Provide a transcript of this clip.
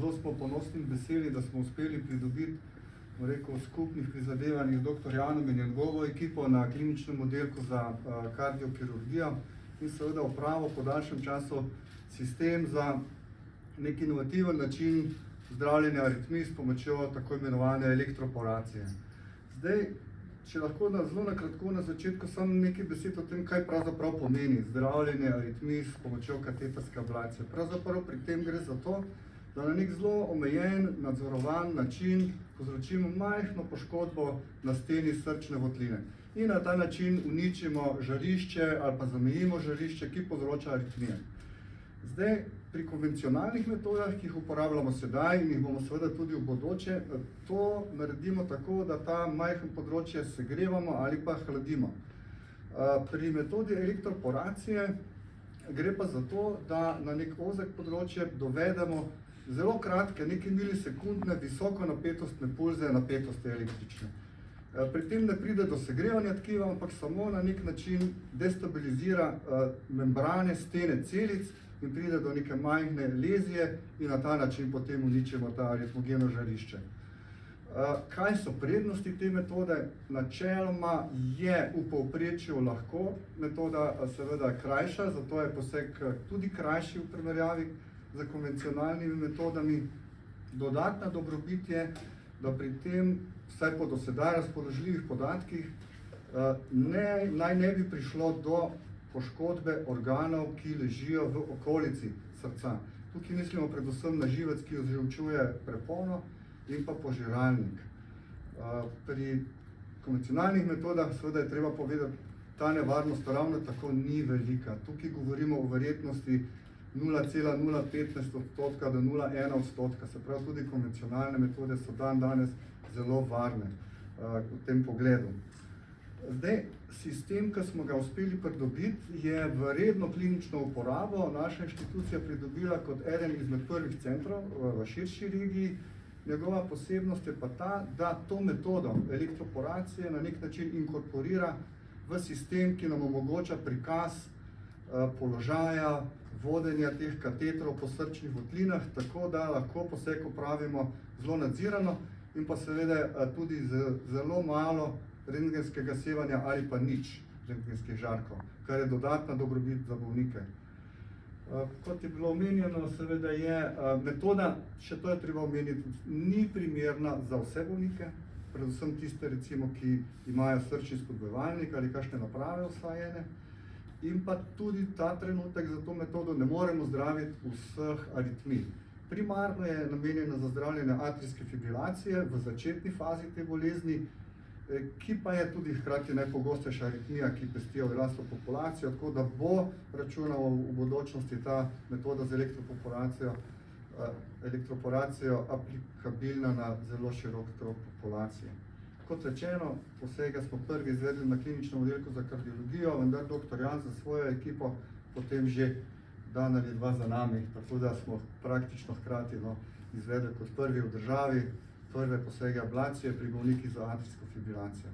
zelo smo ponosni in veseli, da smo uspeli pridobiti skupnih prizadevanjih z dr. Janom in njegovo ekipo na kliničnem oddelku za kardiokirurgijo in seveda upravo po daljšem času sistem za nek inovativen način zdravljenja aritmij s pomočjo tako imenovane elektroporacije. Zdaj, če lahko zelo na kratko na začetku samo nekaj besed o tem, kaj pravzaprav pomeni zdravljenje aritmij s pomočjo kateterske ablacije. Pravzaprav pri tem gre za to, da na nek zelo omejen, nadzorovan način povzročimo majhno poškodbo na steni srčne votline in na ta način uničimo žarišče ali pa zamejimo žarišče, ki povzroča aritmije. Zdaj, pri konvencionalnih metodah, ki jih uporabljamo sedaj in jih bomo seveda tudi v bodoče, to naredimo tako, da ta majhen področje segrevamo ali pa hladimo. Pri metodi elektroporacije gre pa za to, da na nek ozek področje dovedemo zelo kratke, nekaj milisekundne, visoko napetostne pulze napetosti električne. Pri tem ne pride do segrevanja tkiva, ampak samo na nek način destabilizira membrane, stene celic in pride do neke majhne lezije in na ta način potem uničimo ta aritmogeno žarišče. Kaj so prednosti te metode? Načeloma je v povprečju lahko metoda seveda krajša, zato je poseg tudi krajši v primerjavi z konvencionalnimi metodami. Dodatna dobrobit je, da pri tem, vsaj po do sedaj razpoložljivih podatkih, naj ne bi prišlo do poškodbe organov, ki ležijo v okolici srca. Tukaj mislimo predvsem na živec, ki oživčuje prepono in pa požiralnik. Pri konvencionalnih metodah seveda je treba povedati, ta nevarnost ravno tako ni velika. Tukaj govorimo o verjetnosti 0,015% do 0,1%, se pravi tudi konvencionalne metode so danes zelo varne v tem pogledu. Zdaj, sistem, ki smo ga uspeli pridobiti, je v redno klinično uporabo naša inštitucija pridobila kot eden izmed prvih centrov v širši regiji. Njegova posebnost je pa ta, da to metodo elektroporacije na nek način inkorporira v sistem, ki nam omogoča prikaz položaja, vodenja teh katetrov po srčnih votlinah, tako da lahko poseg opravimo zelo nadzirano in pa seveda tudi z zelo malo rentgenskega sevanja ali pa nič rentgenskih žarkov, kar je dodatna dobrobit za bolnike. Kot je bilo omenjeno, seveda je metoda, še to je treba omeniti, ni primerna za vse bolnike, predvsem tiste recimo, ki imajo srčni spodbujevalnik ali kakšne naprave vsajene. In pa tudi ta trenutek za to metodo ne moremo zdraviti vseh aritmij. Primarno je namenjena za zdravljenje atrijske fibrilacije v začetni fazi te bolezni, ki pa je tudi hkrati najpogostejša aritmija, ki pesti odraslo populacijo, tako da bo računal v bodočnosti ta metoda z elektroporacijo aplikabilna na zelo širok krog populacije. Kot rečeno, posega smo prvi izvedli na kliničnem oddelku za kardiologijo, vendar dr. Jan za svojo ekipo potem že dan ali dva za nami, tako da smo praktično hkrati izvedli kot prvi v državi prve posege ablacije pri bolnikih z atrijsko fibrilacijo.